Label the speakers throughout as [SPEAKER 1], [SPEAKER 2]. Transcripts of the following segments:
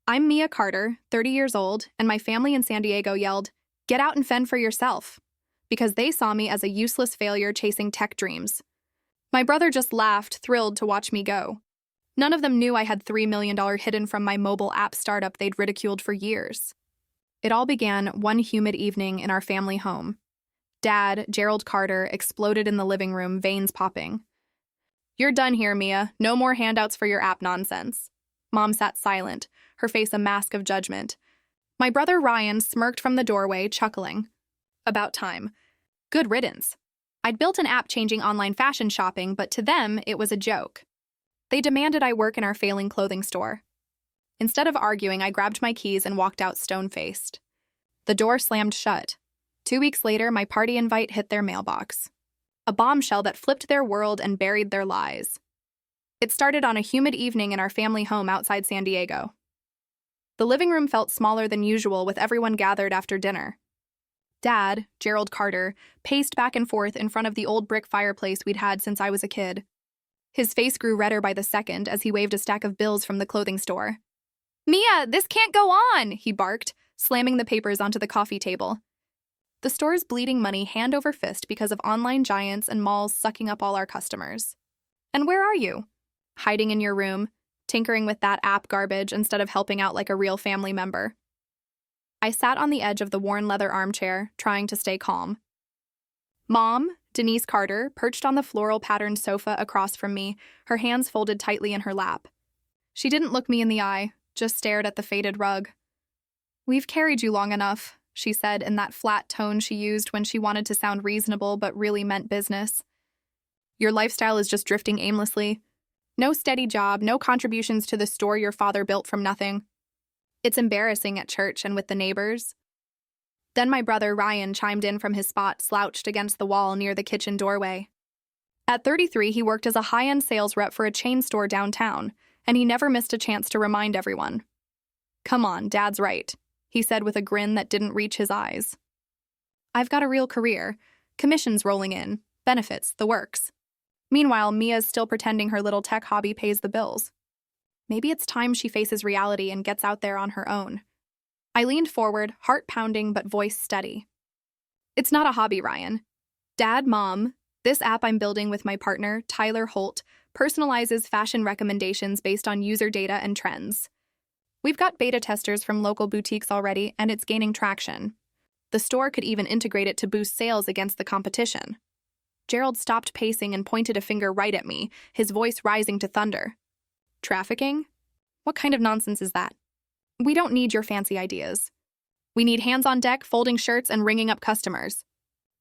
[SPEAKER 1] I'm Mia Carter, 30 years old, and my family in San Diego yelled, "Get out and fend for yourself," because they saw me as a useless failure chasing tech dreams. My brother just laughed, thrilled to watch me go. None of them knew I had $3 million hidden from my mobile app startup they'd ridiculed for years. It all began one humid evening in our family home. Dad, Gerald Carter, exploded in the living room, veins popping. "You're done here, Mia. No more handouts for your app nonsense." Mom sat silent, her face a mask of judgment. My brother Ryan smirked from the doorway, chuckling. About time. Good riddance. I'd built an app changing online fashion shopping, but to them, it was a joke. They demanded I work in our failing clothing store. Instead of arguing, I grabbed my keys and walked out stone-faced. The door slammed shut. 2 weeks later, my party invite hit their mailbox. A bombshell that flipped their world and buried their lies. It started on a humid evening in our family home outside San Diego. The living room felt smaller than usual with everyone gathered after dinner. Dad, Gerald Carter, paced back and forth in front of the old brick fireplace we'd had since I was a kid. His face grew redder by the second as he waved a stack of bills from the clothing store. "Mia, this can't go on," he barked, slamming the papers onto the coffee table. The store's bleeding money hand over fist because of online giants and malls sucking up all our customers. And where are you? Hiding in your room, tinkering with that app garbage instead of helping out like a real family member. I sat on the edge of the worn leather armchair, trying to stay calm. Mom, Denise Carter, perched on the floral-patterned sofa across from me, her hands folded tightly in her lap. She didn't look me in the eye, just stared at the faded rug. "We've carried you long enough," she said in that flat tone she used when she wanted to sound reasonable but really meant business. "Your lifestyle is just drifting aimlessly. No steady job, no contributions to the store your father built from nothing. It's embarrassing at church and with the neighbors." Then my brother Ryan chimed in from his spot slouched against the wall near the kitchen doorway. At 33, he worked as a high-end sales rep for a chain store downtown, and he never missed a chance to remind everyone. "Come on, Dad's right," he said with a grin that didn't reach his eyes. "I've got a real career, commissions rolling in, benefits, the works." Meanwhile, Mia's still pretending her little tech hobby pays the bills. Maybe it's time she faces reality and gets out there on her own. I leaned forward, heart pounding but voice steady. "It's not a hobby, Ryan. Dad, Mom, this app I'm building with my partner, Tyler Holt, personalizes fashion recommendations based on user data and trends. We've got beta testers from local boutiques already, and it's gaining traction. The store could even integrate it to boost sales against the competition." Gerald stopped pacing and pointed a finger right at me, his voice rising to thunder. "Trafficking? What kind of nonsense is that? We don't need your fancy ideas. We need hands on deck, folding shirts, and ringing up customers.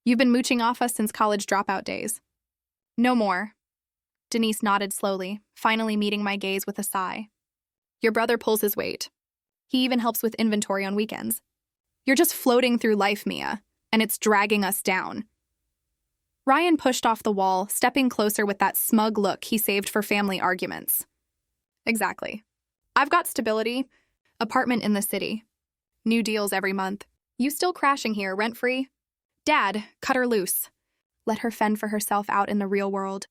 [SPEAKER 1] You've been mooching off us since college dropout days. No more." Denise nodded slowly, finally meeting my gaze with a sigh. "Your brother pulls his weight. He even helps with inventory on weekends. You're just floating through life, Mia, and it's dragging us down." Ryan pushed off the wall, stepping closer with that smug look he saved for family arguments. "Exactly. I've got stability, apartment in the city, new deals every month. You still crashing here, rent-free? Dad, cut her loose. Let her fend for herself out in the real world."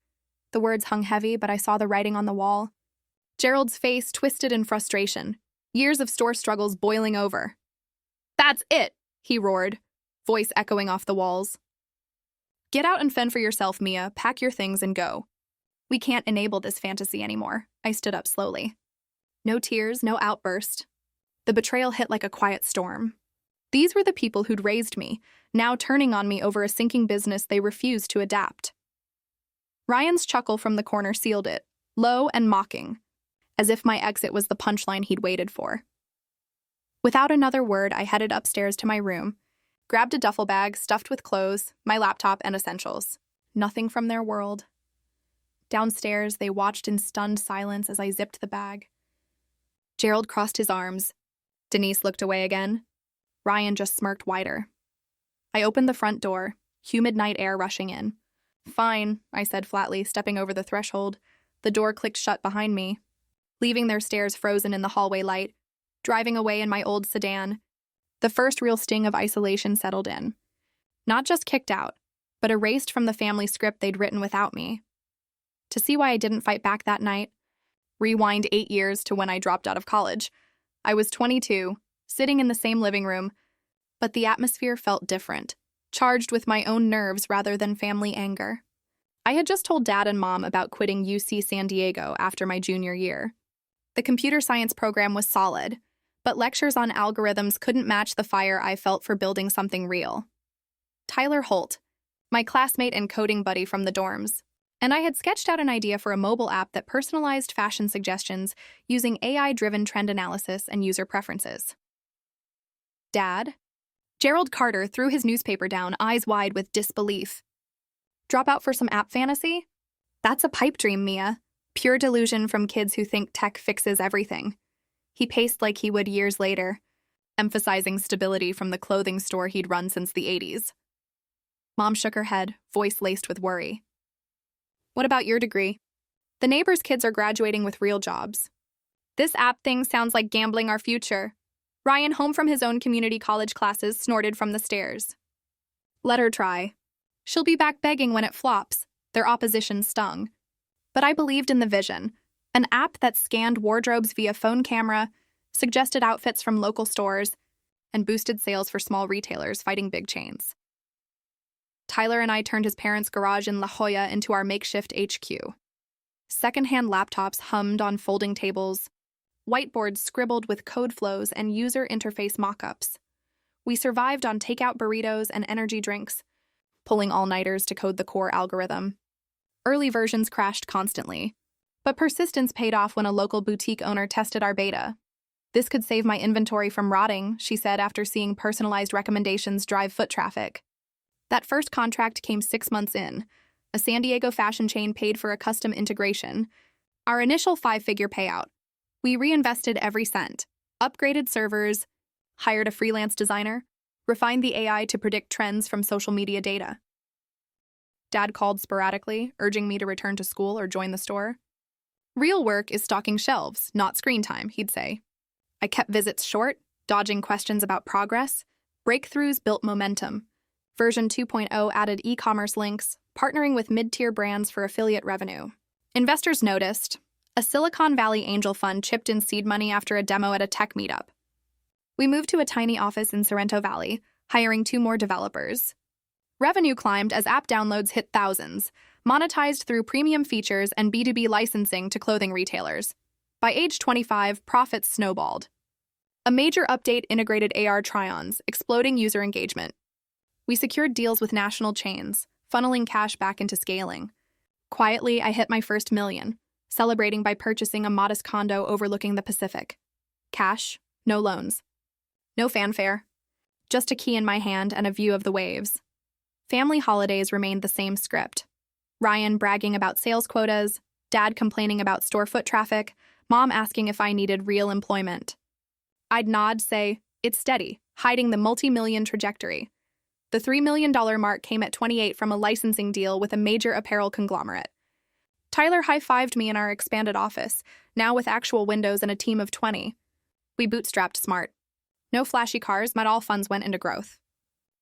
[SPEAKER 1] The words hung heavy, but I saw the writing on the wall. Gerald's face twisted in frustration, years of store struggles boiling over. "That's it," he roared, voice echoing off the walls. "Get out and fend for yourself, Mia. Pack your things and go. We can't enable this fantasy anymore." I stood up slowly. No tears, no outburst. The betrayal hit like a quiet storm. These were the people who'd raised me, now turning on me over a sinking business they refused to adapt. Ryan's chuckle from the corner sealed it, low and mocking, as if my exit was the punchline he'd waited for. Without another word, I headed upstairs to my room, grabbed a duffel bag stuffed with clothes, my laptop, and essentials. Nothing from their world. Downstairs, they watched in stunned silence as I zipped the bag. Gerald crossed his arms. Denise looked away again. Ryan just smirked wider. I opened the front door, humid night air rushing in. "Fine," I said flatly, stepping over the threshold. The door clicked shut behind me, leaving their stairs frozen in the hallway light, driving away in my old sedan. The first real sting of isolation settled in. Not just kicked out, but erased from the family script they'd written without me. To see why I didn't fight back that night, rewind 8 years to when I dropped out of college, I was 22, sitting in the same living room, but the atmosphere felt different, charged with my own nerves rather than family anger. I had just told Dad and Mom about quitting UC San Diego after my junior year. The computer science program was solid, but lectures on algorithms couldn't match the fire I felt for building something real. Tyler Holt, my classmate and coding buddy from the dorms, and I had sketched out an idea for a mobile app that personalized fashion suggestions using AI-driven trend analysis and user preferences. Dad? Gerald Carter threw his newspaper down, eyes wide with disbelief. Drop out for some app fantasy? That's a pipe dream, Mia. Pure delusion from kids who think tech fixes everything. He paced like he would years later, emphasizing stability from the clothing store he'd run since the 80s. Mom shook her head, voice laced with worry. What about your degree? The neighbors' kids are graduating with real jobs. This app thing sounds like gambling our future. Ryan, home from his own community college classes, snorted from the stairs. Let her try. She'll be back begging when it flops. Their opposition stung. But I believed in the vision. An app that scanned wardrobes via phone camera, suggested outfits from local stores, and boosted sales for small retailers fighting big chains. Tyler and I turned his parents' garage in La Jolla into our makeshift HQ. Secondhand laptops hummed on folding tables, whiteboards scribbled with code flows and user interface mock-ups. We survived on takeout burritos and energy drinks, pulling all-nighters to code the core algorithm. Early versions crashed constantly, but persistence paid off when a local boutique owner tested our beta. This could save my inventory from rotting, she said after seeing personalized recommendations drive foot traffic. That first contract came 6 months in. A San Diego fashion chain paid for a custom integration. Our initial 5-figure payout. We reinvested every cent, upgraded servers, hired a freelance designer, refined the AI to predict trends from social media data. Dad called sporadically, urging me to return to school or join the store. Real work is stocking shelves, not screen time, he'd say. I kept visits short, dodging questions about progress. Breakthroughs built momentum. Version 2.0 added e-commerce links, partnering with mid-tier brands for affiliate revenue. Investors noticed. A Silicon Valley angel fund chipped in seed money after a demo at a tech meetup. We moved to a tiny office in Sorrento Valley, hiring 2 more developers. Revenue climbed as app downloads hit thousands, monetized through premium features and B2B licensing to clothing retailers. By age 25, profits snowballed. A major update integrated AR try-ons, exploding user engagement. We secured deals with national chains, funneling cash back into scaling. Quietly, I hit my first $1 million, celebrating by purchasing a modest condo overlooking the Pacific. Cash, no loans. No fanfare. Just a key in my hand and a view of the waves. Family holidays remained the same script. Ryan bragging about sales quotas, Dad complaining about store foot traffic, Mom asking if I needed real employment. I'd nod, say, it's steady, hiding the multi-million trajectory. The $3 million mark came at 28 from a licensing deal with a major apparel conglomerate. Tyler high-fived me in our expanded office, now with actual windows and a team of 20. We bootstrapped smart. No flashy cars, but all funds went into growth.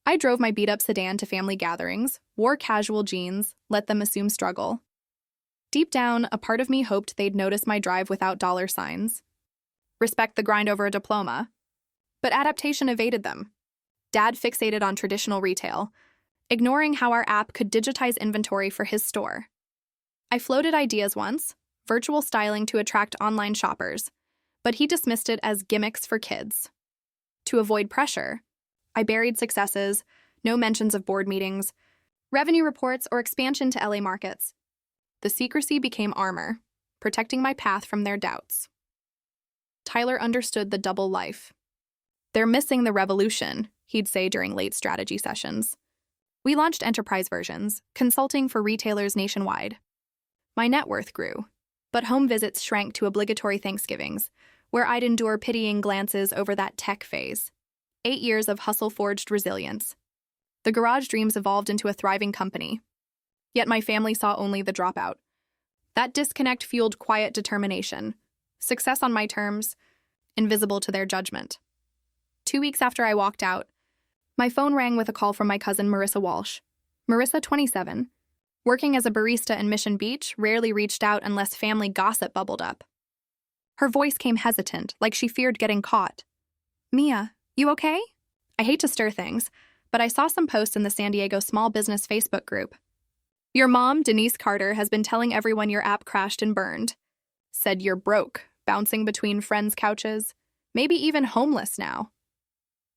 [SPEAKER 1] I drove my beat-up sedan to family gatherings, wore casual jeans, let them assume struggle. Deep down, a part of me hoped they'd notice my drive without dollar signs. Respect the grind over a diploma. But adaptation evaded them. Dad fixated on traditional retail, ignoring how our app could digitize inventory for his store. I floated ideas once, virtual styling to attract online shoppers, but he dismissed it as gimmicks for kids. To avoid pressure, I buried successes, no mentions of board meetings, revenue reports, or expansion to LA markets. The secrecy became armor, protecting my path from their doubts. Tyler understood the double life. They're missing the revolution, he'd say during late strategy sessions. We launched enterprise versions, consulting for retailers nationwide. My net worth grew, but home visits shrank to obligatory Thanksgivings, where I'd endure pitying glances over that tech phase. 8 years of hustle-forged resilience. The garage dreams evolved into a thriving company. Yet my family saw only the dropout. That disconnect fueled quiet determination, success on my terms, invisible to their judgment. 2 weeks after I walked out, my phone rang with a call from my cousin Marissa Walsh. Marissa, 27, working as a barista in Mission Beach, rarely reached out unless family gossip bubbled up. Her voice came hesitant, like she feared getting caught. Mia, you okay? I hate to stir things, but I saw some posts in the San Diego Small Business Facebook group. Your mom, Denise Carter, has been telling everyone your app crashed and burned. Said you're broke, bouncing between friends' couches, maybe even homeless now.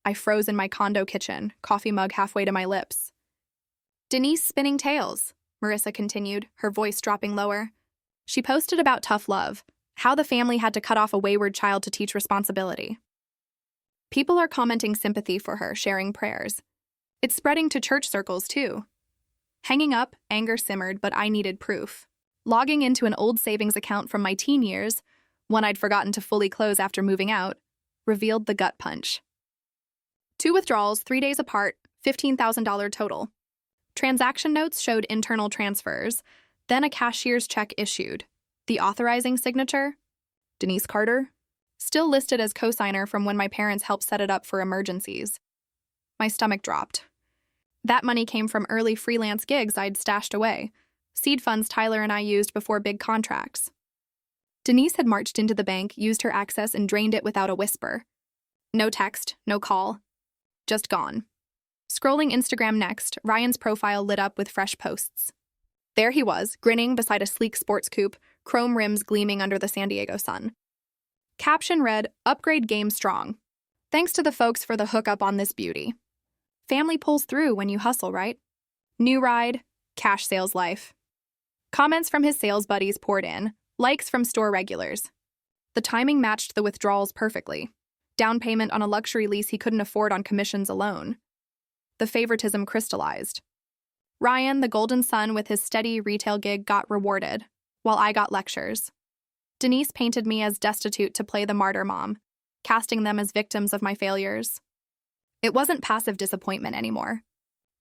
[SPEAKER 1] I froze in my condo kitchen, coffee mug halfway to my lips. Denise spinning tales, Marissa continued, her voice dropping lower. She posted about tough love, how the family had to cut off a wayward child to teach responsibility. People are commenting sympathy for her, sharing prayers. It's spreading to church circles, too. Hanging up, anger simmered, but I needed proof. Logging into an old savings account from my teen years, one I'd forgotten to fully close after moving out, revealed the gut punch. 2 withdrawals, 3 days apart, $15,000 total. Transaction notes showed internal transfers, then a cashier's check issued. The authorizing signature? Denise Carter? Still listed as cosigner from when my parents helped set it up for emergencies. My stomach dropped. That money came from early freelance gigs I'd stashed away, seed funds Tyler and I used before big contracts. Denise had marched into the bank, used her access, and drained it without a whisper. No text, no call. Just gone. Scrolling Instagram next, Ryan's profile lit up with fresh posts. There he was, grinning beside a sleek sports coupe, chrome rims gleaming under the San Diego sun. Caption read, "Upgrade game strong. Thanks to the folks for the hookup on this beauty. Family pulls through when you hustle, right? New ride, cash sales life." Comments from his sales buddies poured in, likes from store regulars. The timing matched the withdrawals perfectly. Down payment on a luxury lease he couldn't afford on commissions alone. The favoritism crystallized. Ryan, the golden son with his steady retail gig, got rewarded, while I got lectures. Denise painted me as destitute to play the martyr mom, casting them as victims of my failures. It wasn't passive disappointment anymore.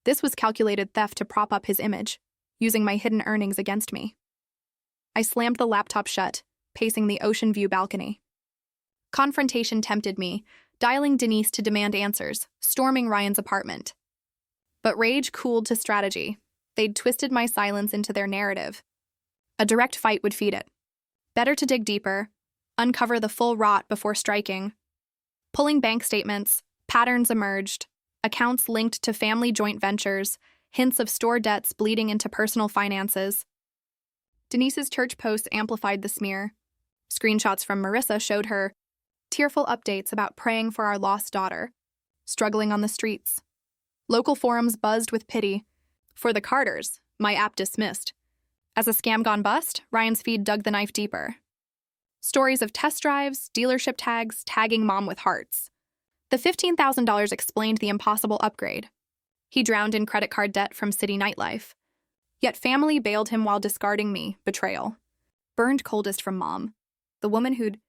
[SPEAKER 1] This was calculated theft to prop up his image, using my hidden earnings against me. I slammed the laptop shut, pacing the ocean view balcony. Confrontation tempted me, dialing Denise to demand answers, storming Ryan's apartment. But rage cooled to strategy. They'd twisted my silence into their narrative. A direct fight would feed it. Better to dig deeper, uncover the full rot before striking. Pulling bank statements, patterns emerged, accounts linked to family joint ventures, hints of store debts bleeding into personal finances. Denise's church posts amplified the smear. Screenshots from Marissa showed her tearful updates about praying for our lost daughter, struggling on the streets. Local forums buzzed with pity. For the Carters, my app dismissed. As a scam gone bust, Ryan's feed dug the knife deeper. Stories of test drives, dealership tags, tagging mom with hearts. The $15,000 explained the impossible upgrade. He drowned in credit card debt from city nightlife. Yet family bailed him while discarding me, betrayal. Burned coldest from mom. The woman who'd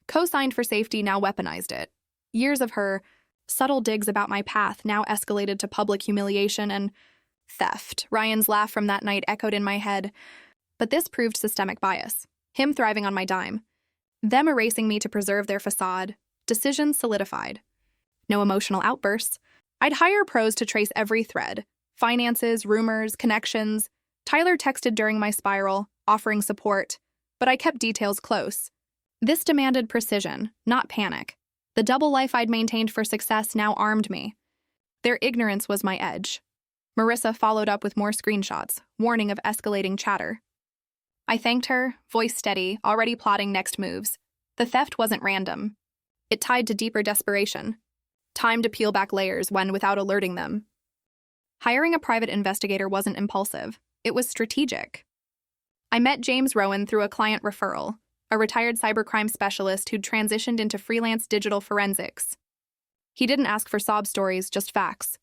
[SPEAKER 1] co-signed for safety now weaponized it. Years of her subtle digs about my path now escalated to public humiliation and theft. Ryan's laugh from that night echoed in my head. But this proved systemic bias. Him thriving on my dime. Them erasing me to preserve their facade. Decisions solidified. No emotional outbursts. I'd hire pros to trace every thread. Finances, rumors, connections. Tyler texted during my spiral, offering support. But I kept details close. This demanded precision, not panic. The double life I'd maintained for success now armed me. Their ignorance was my edge. Marissa followed up with more screenshots, warning of escalating chatter. I thanked her, voice steady, already plotting next moves. The theft wasn't random. It tied to deeper desperation. Time to peel back layers when without alerting them. Hiring a private investigator wasn't impulsive. It was strategic. I met James Rowan through a client referral, a retired cybercrime specialist who'd transitioned into freelance digital forensics. He didn't ask for sob stories, just facts.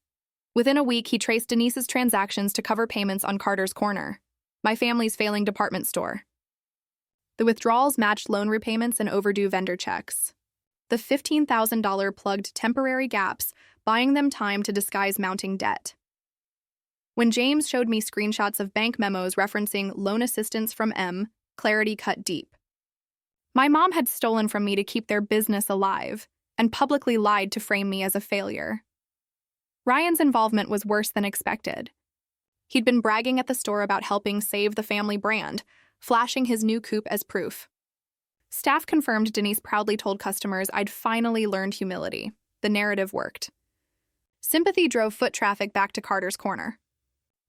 [SPEAKER 1] Within a week, he traced Denise's transactions to cover payments on Carter's Corner, my family's failing department store. The withdrawals matched loan repayments and overdue vendor checks. The $15,000 plugged temporary gaps, buying them time to disguise mounting debt. When James showed me screenshots of bank memos referencing loan assistance from M, clarity cut deep. My mom had stolen from me to keep their business alive, and publicly lied to frame me as a failure. Ryan's involvement was worse than expected. He'd been bragging at the store about helping save the family brand, flashing his new coupe as proof. Staff confirmed Denise proudly told customers I'd finally learned humility. The narrative worked. Sympathy drove foot traffic back to Carter's Corner.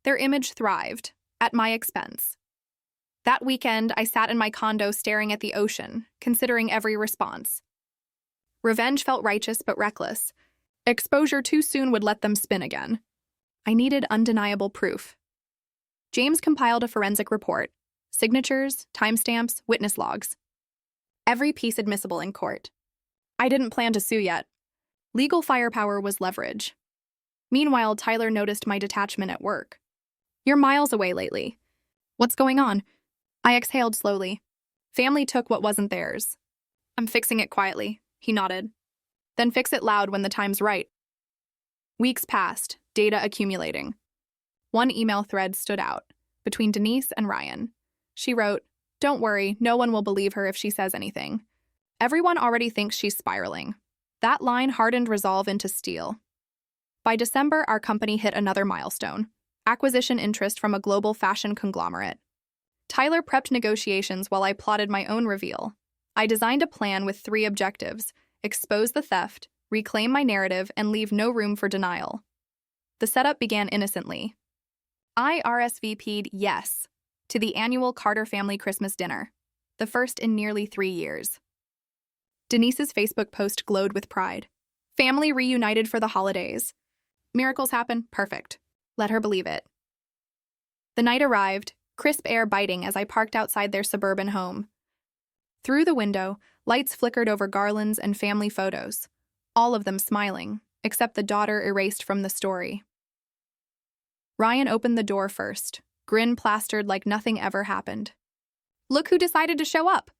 [SPEAKER 1] Their image thrived, at my expense. That weekend, I sat in my condo staring at the ocean, considering every response. Revenge felt righteous but reckless. Exposure too soon would let them spin again. I needed undeniable proof. James compiled a forensic report. Signatures, timestamps, witness logs. Every piece admissible in court. I didn't plan to sue yet. Legal firepower was leverage. Meanwhile, Tyler noticed my detachment at work. "You're miles away lately. What's going on?" I exhaled slowly. Family took what wasn't theirs. "I'm fixing it quietly," he nodded. "Then fix it loud when the time's right." Weeks passed, data accumulating. One email thread stood out, between Denise and Ryan. She wrote, "Don't worry, no one will believe her if she says anything. Everyone already thinks she's spiraling." That line hardened resolve into steel. By December, our company hit another milestone: acquisition interest from a global fashion conglomerate. Tyler prepped negotiations while I plotted my own reveal. I designed a plan with 3 objectives: expose the theft, reclaim my narrative, and leave no room for denial. The setup began innocently. I RSVP'd yes to the annual Carter family Christmas dinner, the first in nearly 3 years. Denise's Facebook post glowed with pride. Family reunited for the holidays. Miracles happen? Perfect. Let her believe it. The night arrived, crisp air biting as I parked outside their suburban home. Through the window, lights flickered over garlands and family photos, all of them smiling, except the daughter erased from the story. Ryan opened the door first, grin plastered like nothing ever happened. "Look who decided to show up,"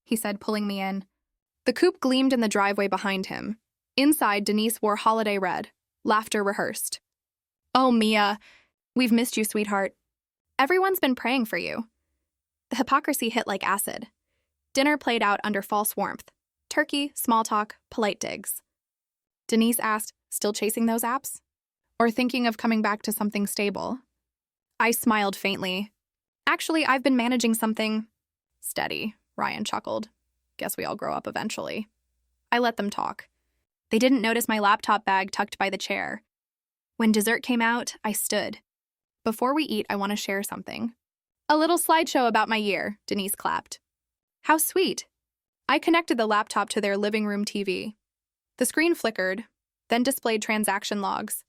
[SPEAKER 1] he said, pulling me in. The coupe gleamed in the driveway behind him. Inside, Denise wore holiday red, laughter rehearsed. "Oh, Mia, we've missed you, sweetheart. Everyone's been praying for you." The hypocrisy hit like acid. Dinner played out under false warmth. Turkey, small talk, polite digs. Denise asked, "Still chasing those apps? Or thinking of coming back to something stable?" I smiled faintly. "Actually, I've been managing something steady," Ryan chuckled. "Guess we all grow up eventually." I let them talk. They didn't notice my laptop bag tucked by the chair. When dessert came out, I stood. "Before we eat, I want to share something." "A little slideshow about my year," Denise clapped. "How sweet." I connected the laptop to their living room TV. The screen flickered, then displayed transaction logs,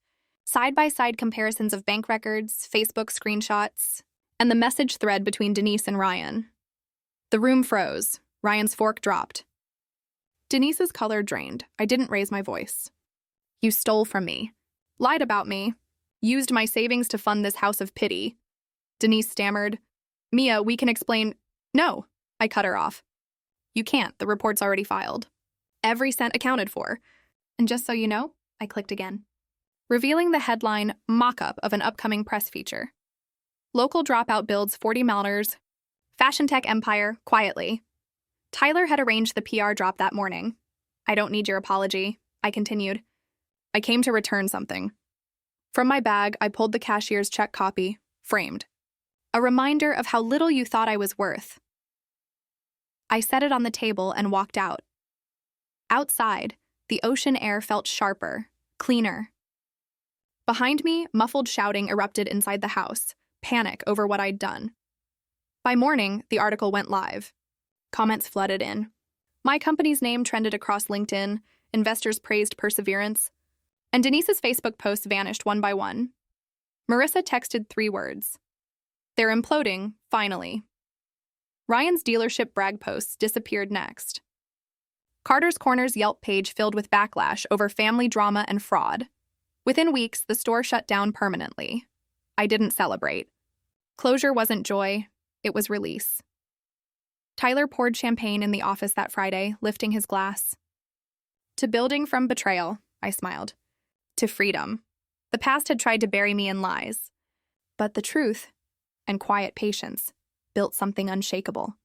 [SPEAKER 1] side-by-side comparisons of bank records, Facebook screenshots, and the message thread between Denise and Ryan. The room froze. Ryan's fork dropped. Denise's color drained. I didn't raise my voice. "You stole from me, lied about me, used my savings to fund this house of pity." Denise stammered. "Mia, we can explain—" "No," I cut her off. "You can't. The report's already filed. Every cent accounted for. And just so you know," I clicked again, revealing the headline mock-up of an upcoming press feature. "Local dropout builds 40 Malners. Fashion tech empire, quietly." Tyler had arranged the PR drop that morning. "I don't need your apology," I continued. "I came to return something." From my bag, I pulled the cashier's check copy, framed. A reminder of how little you thought I was worth. I set it on the table and walked out. Outside, the ocean air felt sharper, cleaner. Behind me, muffled shouting erupted inside the house, panic over what I'd done. By morning, the article went live. Comments flooded in. My company's name trended across LinkedIn, investors praised perseverance, and Denise's Facebook posts vanished one by one. Marissa texted 3 words. "They're imploding, finally." Ryan's dealership brag posts disappeared next. Carter's Corner's Yelp page filled with backlash over family drama and fraud. Within weeks, the store shut down permanently. I didn't celebrate. Closure wasn't joy, it was release. Tyler poured champagne in the office that Friday, lifting his glass. "To building from betrayal," I smiled. "To freedom." The past had tried to bury me in lies. But the truth, and quiet patience, built something unshakable.